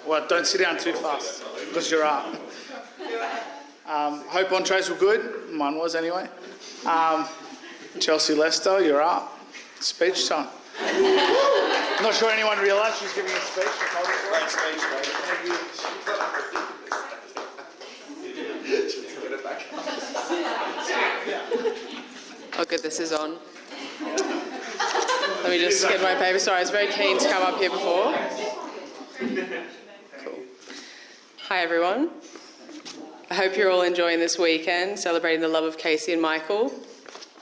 Well, don't sit down too fast, because you're up. Hope entrees were good. Mine was anyway. Chelsea Leicester, you're up. Speech time. Not sure anyone realised she's giving a speech. Great speech, mate. Thank you. Oh, good, this is on. Let me just get my paper. Sorry, I was very keen to come up here before. Cool. Hi, everyone. I hope you're all enjoying this weekend, celebrating the love of Casey and Michael.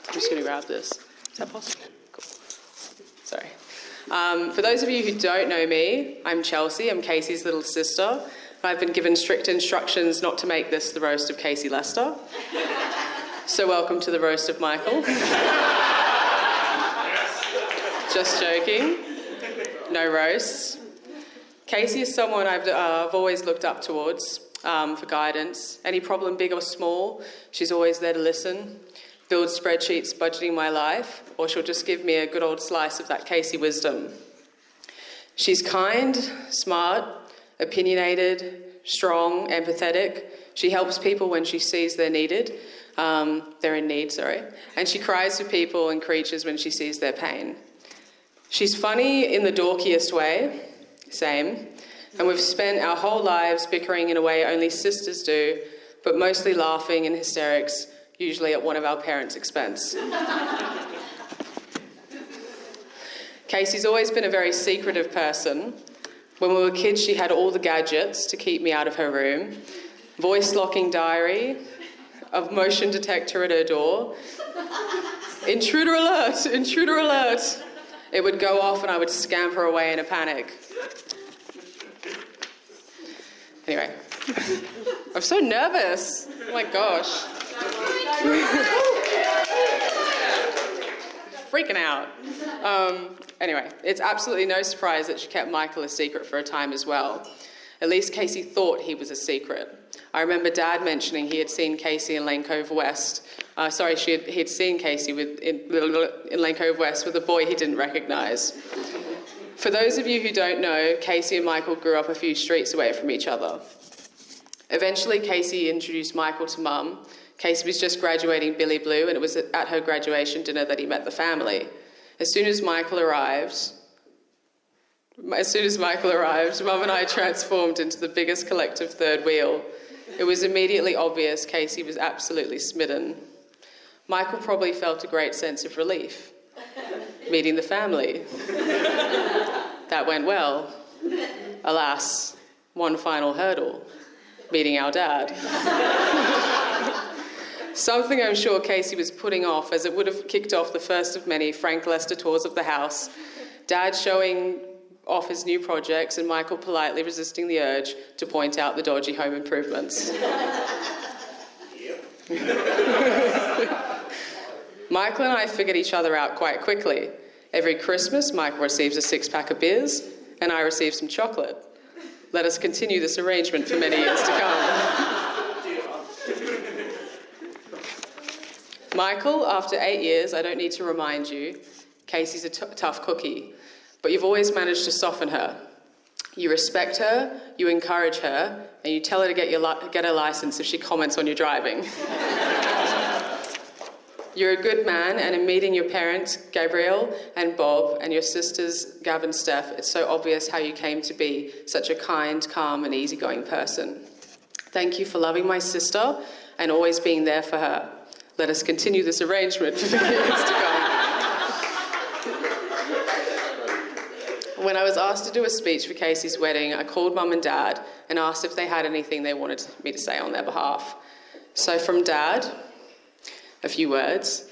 I'm just going to grab this. Is that possible? Cool. Sorry. For those of you who don't know me, I'm Chelsea. I'm Casey's little sister. I've been given strict instructions not to make this the roast of Casey Leicester. So welcome to the roast of Michael. Just joking. No roasts. Casey is someone I've always looked up towards for guidance. Any problem, big or small, she's always there to listen, build spreadsheets budgeting my life, or she'll just give me a good old slice of that Casey wisdom. She's kind, smart, opinionated, strong, empathetic. She helps people when she sees they're in need, and she cries for people and creatures when she sees their pain. She's funny in the dorkiest way, same, and we've spent our whole lives bickering in a way only sisters do, but mostly laughing in hysterics, usually at one of our parents' expense. Casey's always been a very secretive person. When we were kids, she had all the gadgets to keep me out of her room. Voice locking diary, a motion detector at her door. Intruder alert, intruder alert. It would go off and I would scamper away in a panic. Anyway, I'm so nervous. Oh my gosh. Freaking out. Anyway, it's absolutely no surprise that she kept Michael a secret for a time as well. At least Casey thought he was a secret. I remember Dad mentioning he had seen Casey in Lane Cove West. He'd seen Casey in Lane Cove West with a boy he didn't recognise. For those of you who don't know, Casey and Michael grew up a few streets away from each other. Eventually, Casey introduced Michael to Mum. Casey was just graduating Billy Blue, and it was at her graduation dinner that he met the family. As soon as Michael arrived, Mum and I transformed into the biggest collective third wheel. It was immediately obvious Casey was absolutely smitten. Michael probably felt a great sense of relief, meeting the family. That went well. Alas, one final hurdle, meeting our dad. Something I'm sure Casey was putting off, as it would have kicked off the first of many Frank Lester tours of the house. Dad showing off his new projects and Michael politely resisting the urge to point out the dodgy home improvements. Michael and I figured each other out quite quickly. Every Christmas, Michael receives a 6-pack of beers and I receive some chocolate. Let us continue this arrangement for many years to come. Michael, after 8 years, I don't need to remind you, Casey's a tough cookie, but you've always managed to soften her. You respect her, you encourage her, and you tell her to get her licence if she comments on your driving. You're a good man, and in meeting your parents, Gabrielle and Bob, and your sisters, Gav and Steph, it's so obvious how you came to be such a kind, calm, and easygoing person. Thank you for loving my sister and always being there for her. Let us continue this arrangement for the years to come. When I was asked to do a speech for Casey's wedding, I called Mum and Dad and asked if they had anything they wanted me to say on their behalf. So from Dad, a few words.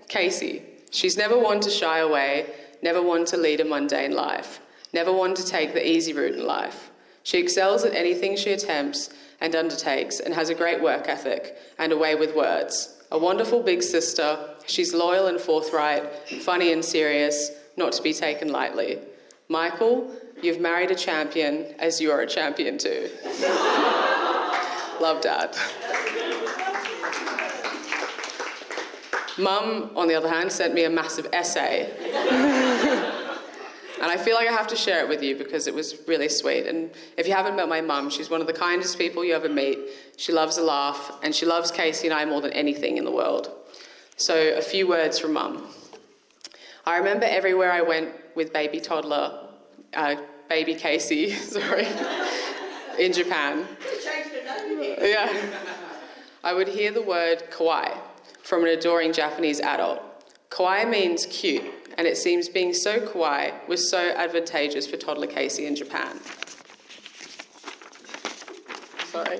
Casey, she's never one to shy away, never one to lead a mundane life, never one to take the easy route in life. She excels at anything she attempts and undertakes and has a great work ethic and a way with words. A wonderful big sister, she's loyal and forthright, funny and serious, not to be taken lightly. Michael, you've married a champion, as you're a champion too. Love, Dad. Mum, on the other hand, sent me a massive essay. And I feel like I have to share it with you because it was really sweet. And if you haven't met my mum, she's one of the kindest people you ever meet. She loves a laugh, and she loves Casey and I more than anything in the world. So a few words from Mum. I remember everywhere I went with baby Casey, sorry, in Japan. Yeah. I would hear the word kawaii from an adoring Japanese adult. Kawaii means cute, and it seems being so kawaii was so advantageous for toddler Casey in Japan. Sorry.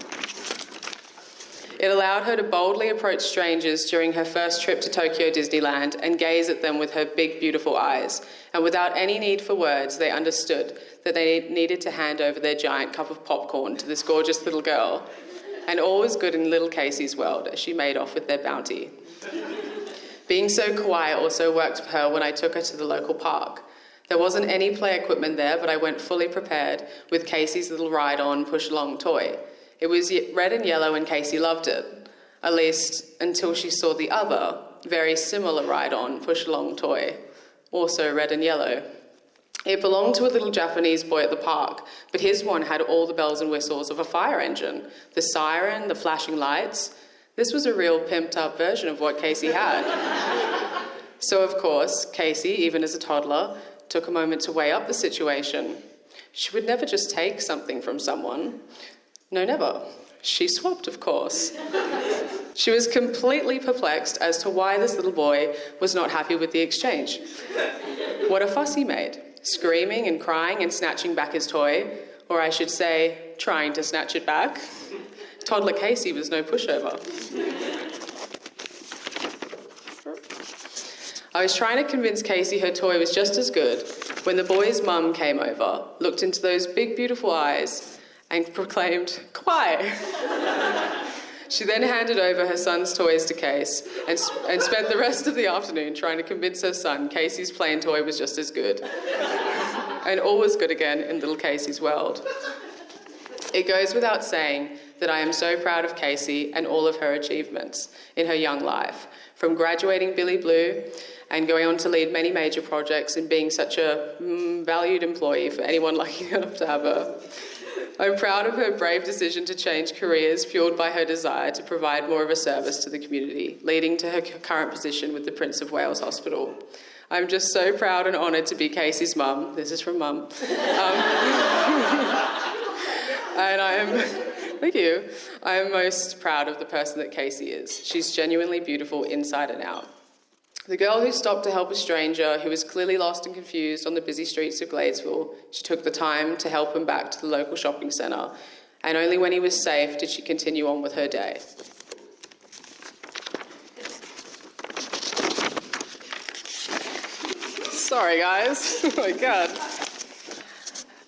It allowed her to boldly approach strangers during her first trip to Tokyo Disneyland and gaze at them with her big, beautiful eyes. And without any need for words, they understood that they needed to hand over their giant cup of popcorn to this gorgeous little girl. And all was good in little Casey's world as she made off with their bounty. Being so kawaii also worked for her when I took her to the local park. There wasn't any play equipment there, but I went fully prepared with Casey's little ride-on, push-along toy. It was red and yellow and Casey loved it, at least until she saw the other, very similar ride-on, push-along toy, also red and yellow. It belonged to a little Japanese boy at the park, but his one had all the bells and whistles of a fire engine, the siren, the flashing lights. This was a real pimped-up version of what Casey had. So, of course, Casey, even as a toddler, took a moment to weigh up the situation. She would never just take something from someone. No, never. She swapped, of course. She was completely perplexed as to why this little boy was not happy with the exchange. What a fuss he made, screaming and crying and snatching back his toy, or I should say, trying to snatch it back. Toddler Casey was no pushover. I was trying to convince Casey her toy was just as good when the boy's mum came over, looked into those big, beautiful eyes, and proclaimed, "Kawaii." She then handed over her son's toys to Case and spent the rest of the afternoon trying to convince her son Casey's plain toy was just as good. And all was good again in little Casey's world. It goes without saying that I am so proud of Casey and all of her achievements in her young life, from graduating Billy Blue and going on to lead many major projects and being such a valued employee for anyone lucky enough to have her. I'm proud of her brave decision to change careers fueled by her desire to provide more of a service to the community, leading to her current position with the Prince of Wales Hospital. I'm just so proud and honoured to be Casey's mum. This is from Mum. And thank you. I am most proud of the person that Casey is. She's genuinely beautiful inside and out. The girl who stopped to help a stranger who was clearly lost and confused on the busy streets of Gladesville, she took the time to help him back to the local shopping centre, and only when he was safe did she continue on with her day. Sorry, guys. Oh my God.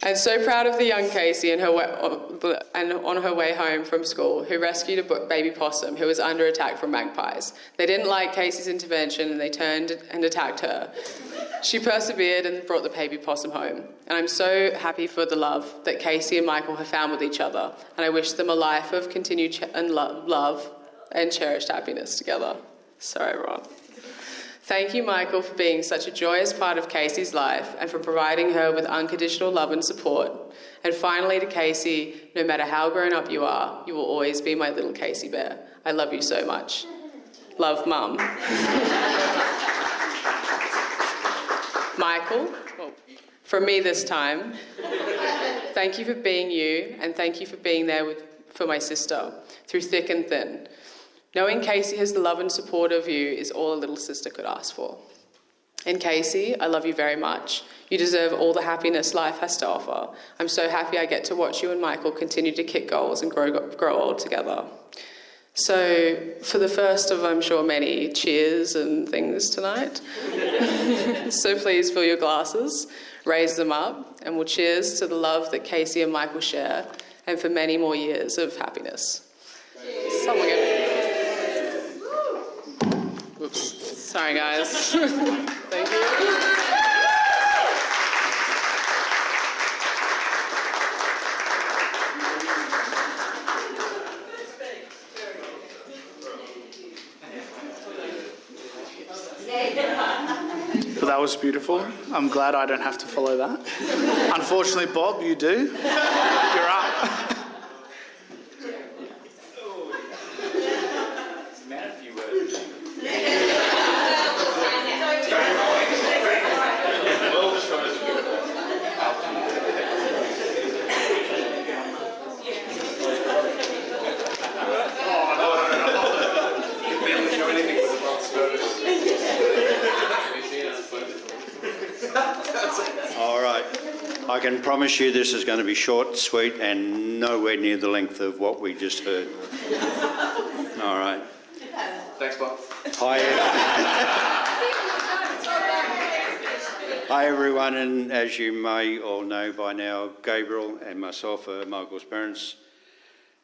And so proud of the young Casey and on her way home from school, who rescued a baby possum who was under attack from magpies. They didn't like Casey's intervention and they turned and attacked her. She persevered and brought the baby possum home. And I'm so happy for the love that Casey and Michael have found with each other. And I wish them a life of continued love and cherished happiness together. Sorry, Ron. Thank you, Michael, for being such a joyous part of Casey's life and for providing her with unconditional love and support. And finally to Casey, no matter how grown up you are, you will always be my little Casey bear. I love you so much. Love, Mum. Michael, from me this time, thank you for being you, and thank you for being there for my sister through thick and thin. Knowing Casey has the love and support of you is all a little sister could ask for. And Casey, I love you very much. You deserve all the happiness life has to offer. I'm so happy I get to watch you and Michael continue to kick goals and grow old together. So for the first of, I'm sure, many cheers and things tonight, so please fill your glasses, raise them up, and we'll cheers to the love that Casey and Michael share and for many more years of happiness. Someone get me. Oops. Sorry, guys. Thank you. For That was beautiful. I'm glad I don't have to follow that. Unfortunately, Bob, you do. You're up. All right. I can promise you this is going to be short, sweet, and nowhere near the length of what we just heard. All right. Thanks, Bob. Hi. Hi, everyone, and as you may all know by now, Gabriel and myself are Michael's parents,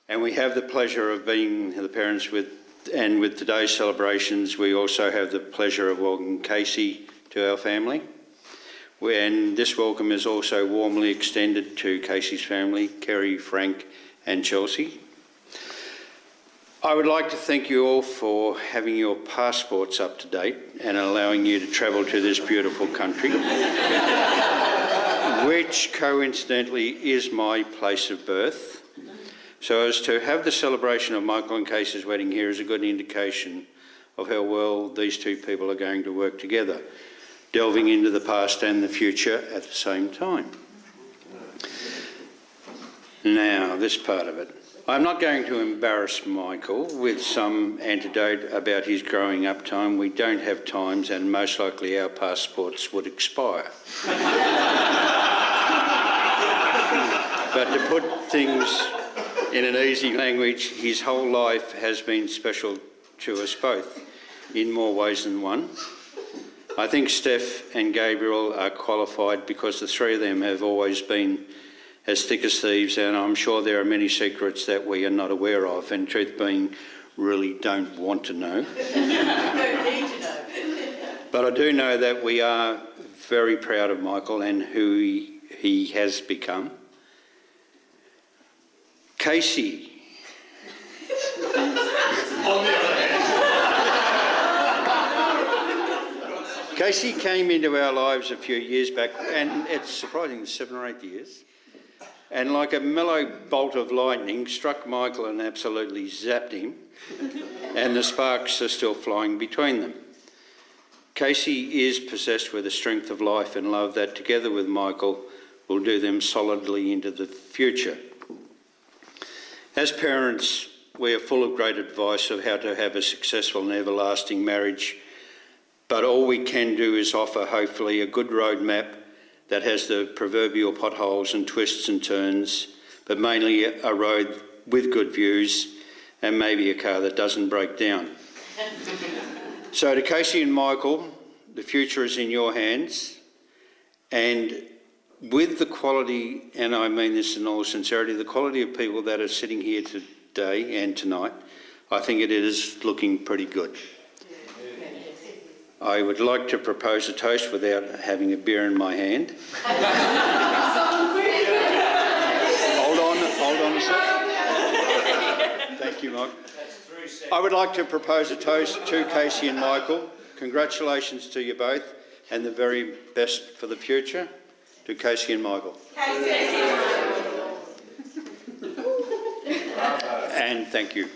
and we have the pleasure of being the parents with today's celebrations, we also have the pleasure of welcoming Casey to our family. And this welcome is also warmly extended to Casey's family, Kerry, Frank and Chelsea. I would like to thank you all for having your passports up to date and allowing you to travel to this beautiful country, which coincidentally is my place of birth. So as to have the celebration of Michael and Casey's wedding here is a good indication of how well these two people are going to work together, delving into the past and the future at the same time. Now, this part of it. I'm not going to embarrass Michael with some anecdote about his growing up time. We don't have times and most likely our passports would expire. But to put things in an easy language, his whole life has been special to us both in more ways than one. I think Steph and Gabriel are qualified because the three of them have always been as thick as thieves, and I'm sure there are many secrets that we are not aware of, and truth being, really don't want to know. Don't need to know. But I do know that we are very proud of Michael and who he has become. Casey. Casey came into our lives a few years back, and it's surprising, 7 or 8 years, and like a mellow bolt of lightning struck Michael and absolutely zapped him, and the sparks are still flying between them. Casey is possessed with a strength of life and love that, together with Michael, will do them solidly into the future. As parents, we are full of great advice of how to have a successful and everlasting marriage, but all we can do is offer, hopefully, a good roadmap that has the proverbial potholes and twists and turns, but mainly a road with good views and maybe a car that doesn't break down. So to Casey and Michael, the future is in your hands, and with the quality, and I mean this in all sincerity, the quality of people that are sitting here today and tonight, I think it is looking pretty good. I would like to propose a toast without having a beer in my hand. Hold on a second. Thank you, Mike. I would like to propose a toast to Casey and Michael. Congratulations to you both and the very best for the future. To Casey and Michael. And thank you.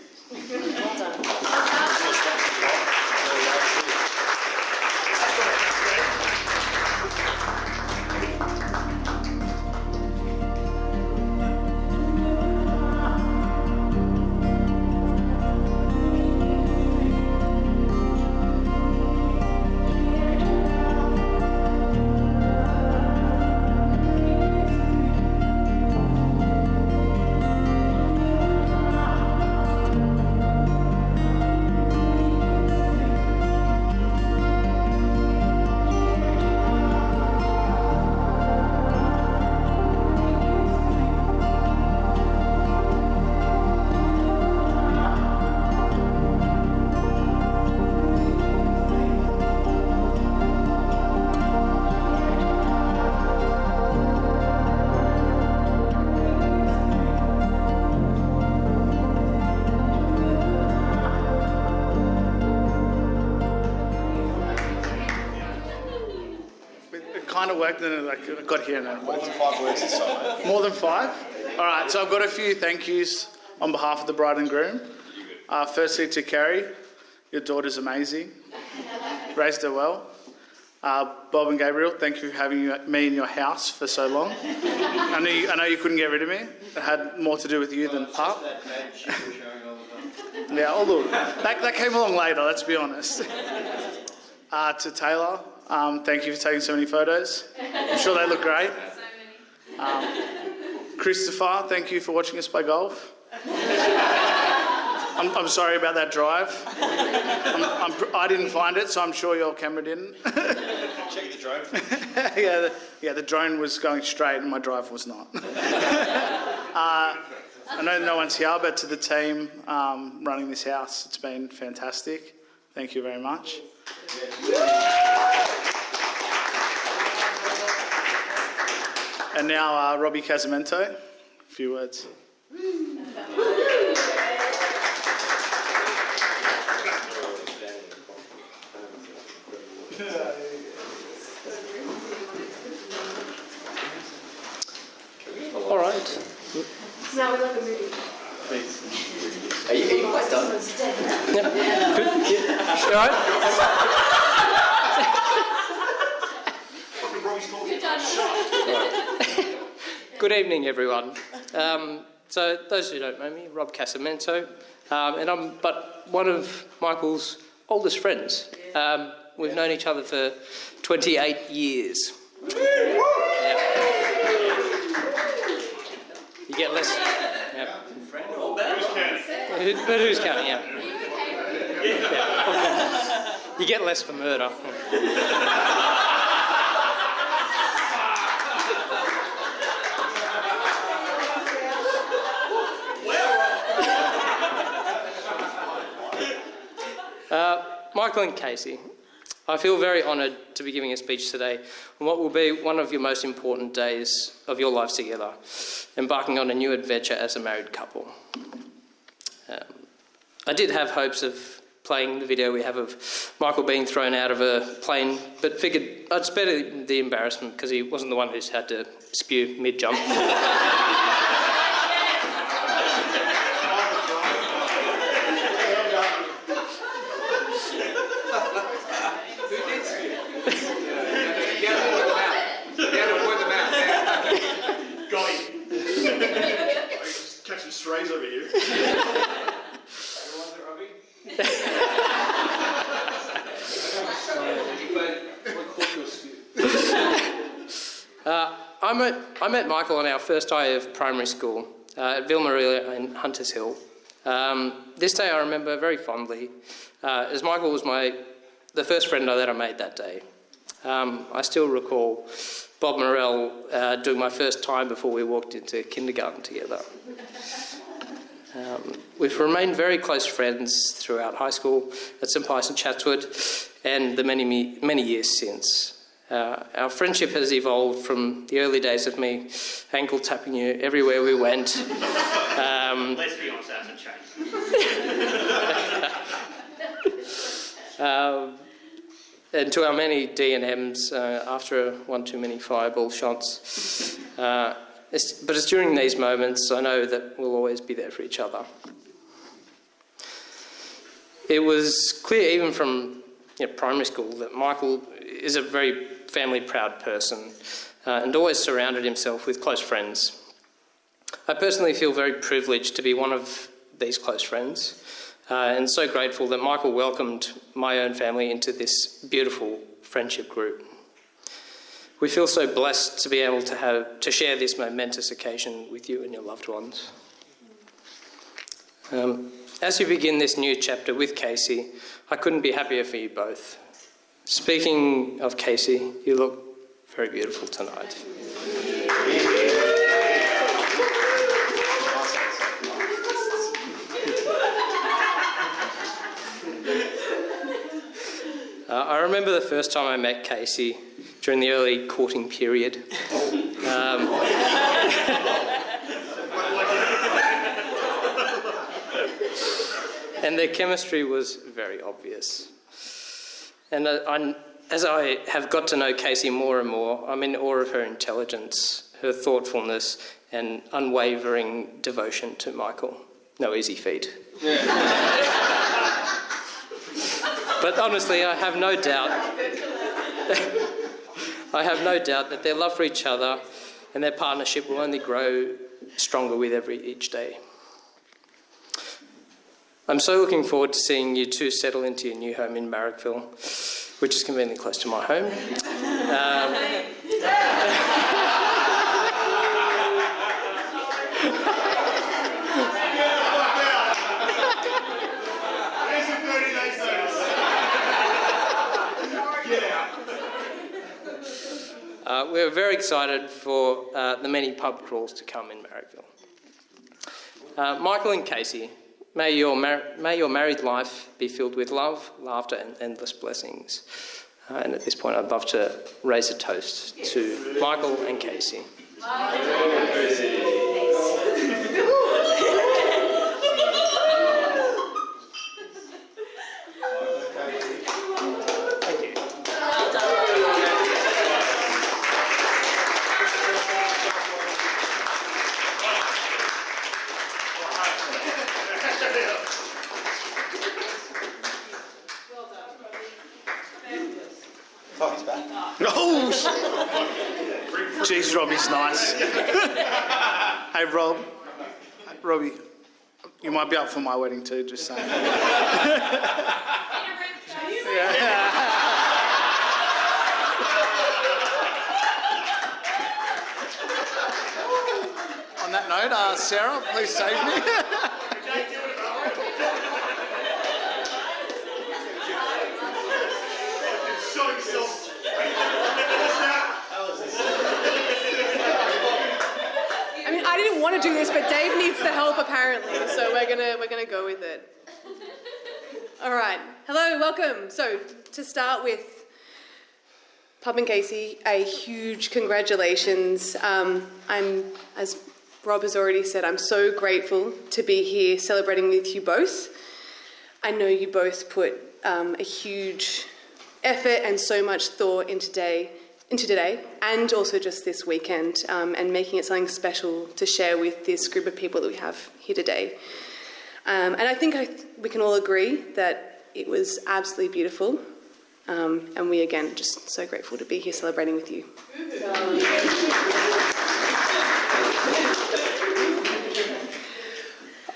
mind it worked, and then I got here and it More worked. than 5 words this time, mate. More than 5? All right, so I've got a few thank yous on behalf of the bride and groom. Firstly to Carrie, your daughter's amazing. Raised her well. Bob and Gabriel, thank you for having me in your house for so long. I know you couldn't get rid of me. It had more to do with you than Pop. Yeah, although that came along later, let's be honest. To Taylor, thank you for taking so many photos. I'm sure they look great. Christopher, thank you for watching us play golf. I'm sorry about that drive. I didn't find it, so I'm sure your camera didn't. Check the drone. Yeah, the drone was going straight and my drive was not. I know no one's here, but to the team running this house, it's been fantastic. Thank you very much. And now Robbie Casamento, a few words. All right. Now we like a movie. Are you quite done? Yeah. Good. Yeah. You all right? Good evening, everyone. So, those who don't know me, Rob Casamento, and I'm but one of Michael's oldest friends. We've known each other for 28 years. Yeah. You get less. Yeah. But who's counting? Yeah. You get less for murder. Michael and Casey, I feel very honoured to be giving a speech today on what will be one of your most important days of your lives together, embarking on a new adventure as a married couple. I did have hopes of playing the video we have of Michael being thrown out of a plane, but figured I'd spare the embarrassment because he wasn't the one who's had to spew mid-jump. Catching strays over here. I met Michael on our first day of primary school at Villamaria in Hunters Hill. This day I remember very fondly, as Michael was the first friend that I made that day. I still recall Bob Morell doing my first time before we walked into kindergarten together. We've remained very close friends throughout high school at St Pius and Chatswood and the many years since. Our friendship has evolved from the early days of me ankle tapping you everywhere we went. Let's be honest, that hasn't changed. And to our many D&Ms after one too many fireball shots. But it's during these moments I know that we'll always be there for each other. It was clear even from primary school that Michael is a very family-proud person and always surrounded himself with close friends. I personally feel very privileged to be one of these close friends and so grateful that Michael welcomed my own family into this beautiful friendship group. We feel so blessed to be able to share this momentous occasion with you and your loved ones. As you begin this new chapter with Casey, I couldn't be happier for you both. Speaking of Casey, you look very beautiful tonight. I remember the first time I met Casey during the early courting period. And their chemistry was very obvious. And as I have got to know Casey more and more, I'm in awe of her intelligence, her thoughtfulness and unwavering devotion to Michael. No easy feat. But honestly, I have no doubt that their love for each other and their partnership will only grow stronger with each day. I'm so looking forward to seeing you two settle into your new home in Marrickville, which is conveniently close to my home. We're very excited for the many pub crawls to come in Marrickville. Michael and Casey, may your married life be filled with love, laughter and endless blessings. And at this point, I'd love to raise a toast to Michael and Casey. Oh, jeez, Robbie's nice. Hey, Robbie, you might be up for my wedding too, just saying. On that note, Sarah, please save me. I mean, I didn't want to do this, but Dave needs the help apparently, so we're gonna go with it. All right. Hello, welcome. So to start with, Pub and Casey, a huge congratulations. As Rob has already said, I'm so grateful to be here celebrating with you both. I know you both put a huge effort and so much thought into today, and also just this weekend, and making it something special to share with this group of people that we have here today. And I think we can all agree that it was absolutely beautiful. And we, again, just so grateful to be here celebrating with you.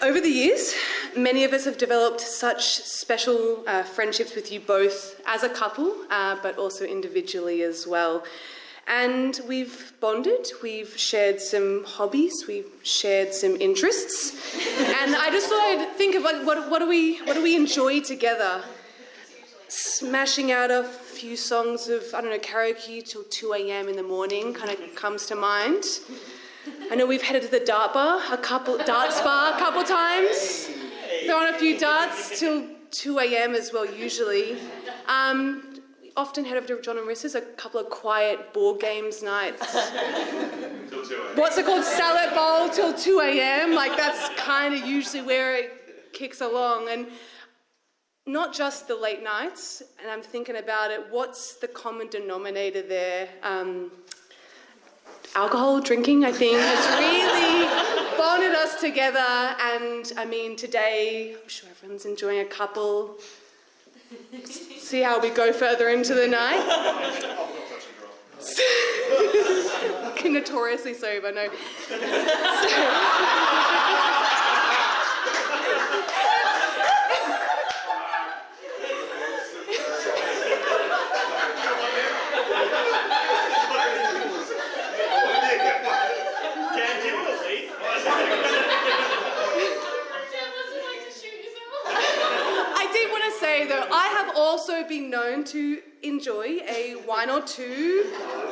Over the years, many of us have developed such special friendships with you both as a couple, but also individually as well. And we've bonded, we've shared some hobbies, we've shared some interests. And I just thought I'd think of what do we enjoy together? Smashing out a few songs of, karaoke till 2 a.m. in the morning kind of comes to mind. I know we've headed to the darts bar a couple times. Thrown a few darts till 2 a.m. as well, usually. We often head over to John and Rissa's, a couple of quiet board games nights. What's it called? Salad bowl till 2 a.m. Like, that's kind of usually where it kicks along. And not just the late nights, and I'm thinking about it, what's the common denominator there? Alcohol, drinking, I think, has really bonded us together. And I mean, today, I'm sure everyone's enjoying a couple. See how we go further into the night. Notoriously sober, no. Though I have also been known to enjoy a wine or two,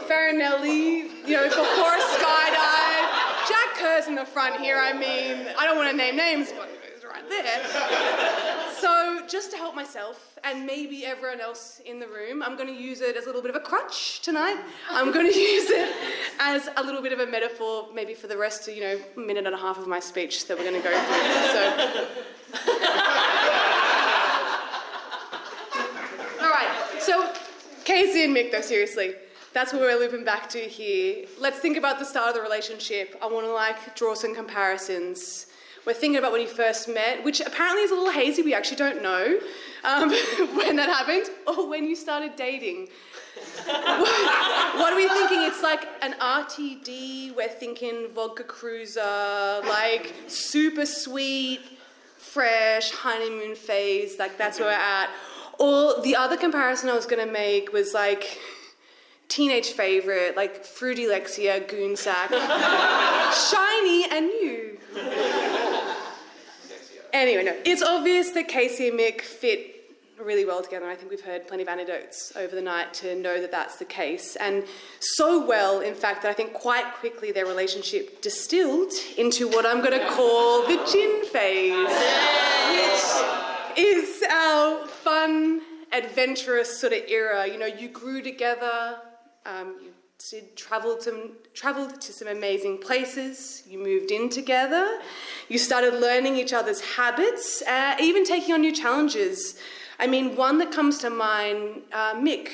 Farinelli, before a skydive. Jack Kerr's in the front here. I mean, I don't want to name names, but he's right there. So just to help myself and maybe everyone else in the room, I'm going to use it as a little bit of a crutch tonight. I'm going to use it as a little bit of a metaphor, maybe for the rest of, minute and a half of my speech that we're going to go through. So. All right, so Casey, Casey and Mick, though, seriously. That's what we're looping back to here. Let's think about the start of the relationship. I want to draw some comparisons. We're thinking about when you first met, which apparently is a little hazy. We actually don't know when that happened, or when you started dating. What are we thinking? It's like an RTD. We're thinking vodka cruiser, super sweet, fresh honeymoon phase. That's where we're at. Or the other comparison I was going to make was teenage favorite, Fruity Lexia, Goonsack, shiny and new. Anyway, no, it's obvious that Casey and Mick fit really well together. I think we've heard plenty of anecdotes over the night to know that that's the case. And so well, in fact, that I think quite quickly their relationship distilled into what I'm going to call the gin phase, which is our fun, adventurous sort of era. You grew together, you travelled to some amazing places, you moved in together, you started learning each other's habits, even taking on new challenges. One that comes to mind, Mick,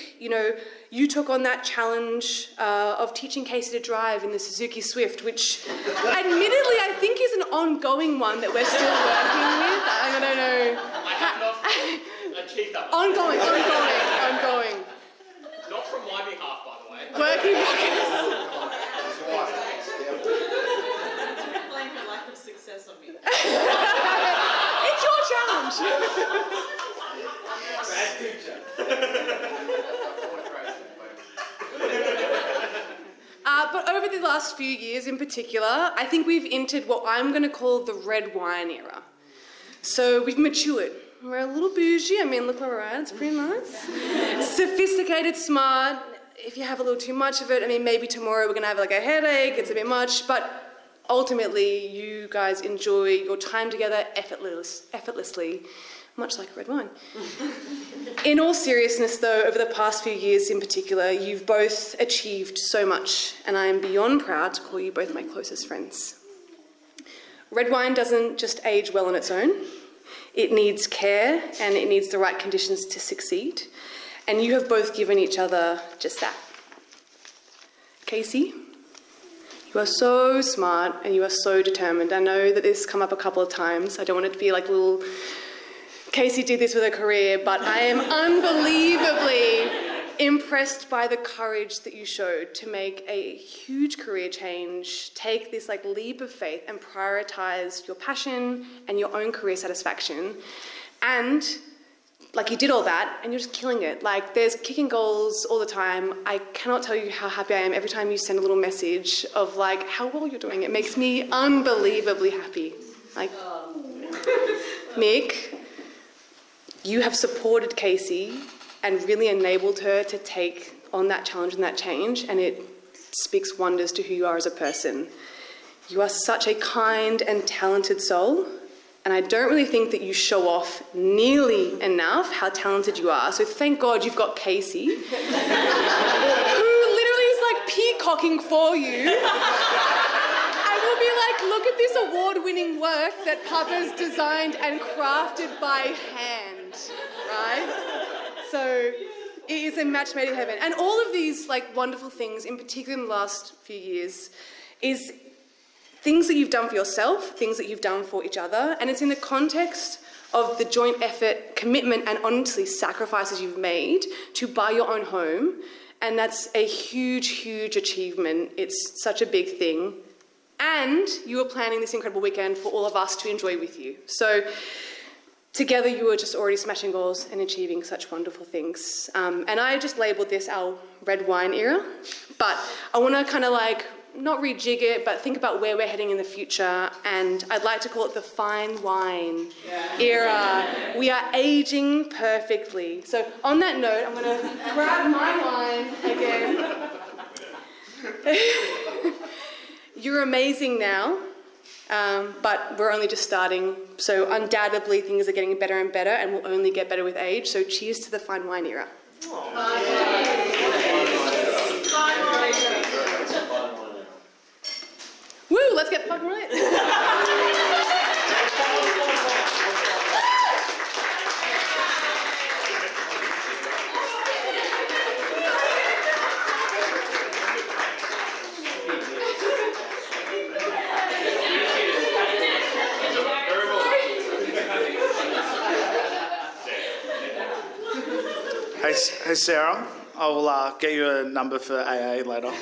you took on that challenge of teaching Casey to drive in the Suzuki Swift, which admittedly I think is an ongoing one that we're still working with. I don't know. I have not achieved that. Ongoing. Not from my behalf, by the way. Working progress. Don't blame her lack of success on me. It's your challenge. Bad teacher. But over the last few years in particular, I think we've entered what I'm going to call the red wine era. So we've matured. We're a little bougie. Look where we're at. It's pretty nice. Sophisticated, smart. If you have a little too much of it, maybe tomorrow we're going to have a headache. It's a bit much. But ultimately, you guys enjoy your time together effortlessly, much like red wine. In all seriousness, though, over the past few years in particular, you've both achieved so much, and I am beyond proud to call you both my closest friends. Red wine doesn't just age well on its own. It needs care, and it needs the right conditions to succeed. And you have both given each other just that. Casey, you are so smart, and you are so determined. I know that this has come up a couple of times. I don't want it to be little... Casey did this with her career, but I am unbelievably impressed by the courage that you showed to make a huge career change, take this leap of faith and prioritise your passion and your own career satisfaction. And you did all that and you're just killing it. There's kicking goals all the time. I cannot tell you how happy I am every time you send a little message of how well you're doing. It makes me unbelievably happy. Mick, you have supported Casey and really enabled her to take on that challenge and that change, and it speaks wonders to who you are as a person. You are such a kind and talented soul, and I don't really think that you show off nearly enough how talented you are. So thank God you've got Casey, who literally is peacocking for you. I will be look at this award-winning work that Papa's designed and crafted by hand, right? So it is a match made in heaven. And all of these wonderful things, in particular in the last few years, is things that you've done for yourself, things that you've done for each other, and it's in the context of the joint effort, commitment, and honestly sacrifices you've made to buy your own home. And that's a huge, huge achievement. It's such a big thing. And you were planning this incredible weekend for all of us to enjoy with you. So together you were just already smashing goals and achieving such wonderful things. And I just labelled this our red wine era. But I want to kind of not rejig it, but think about where we're heading in the future. And I'd like to call it the fine wine era. We are aging perfectly. So on that note, I'm going to grab my wine again. You're amazing now, but we're only just starting. So undoubtedly things are getting better and better and will only get better with age. So cheers to the fine wine era. Woo, let's get fucking right. Hey, Sarah, I will get you a number for AA later. Is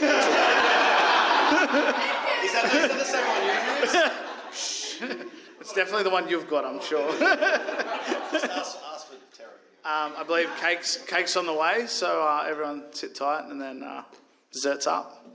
that the same one you use? It's definitely the one you've got, I'm sure. Just ask for Terry. I believe cake's on the way, so everyone sit tight, and then dessert's up.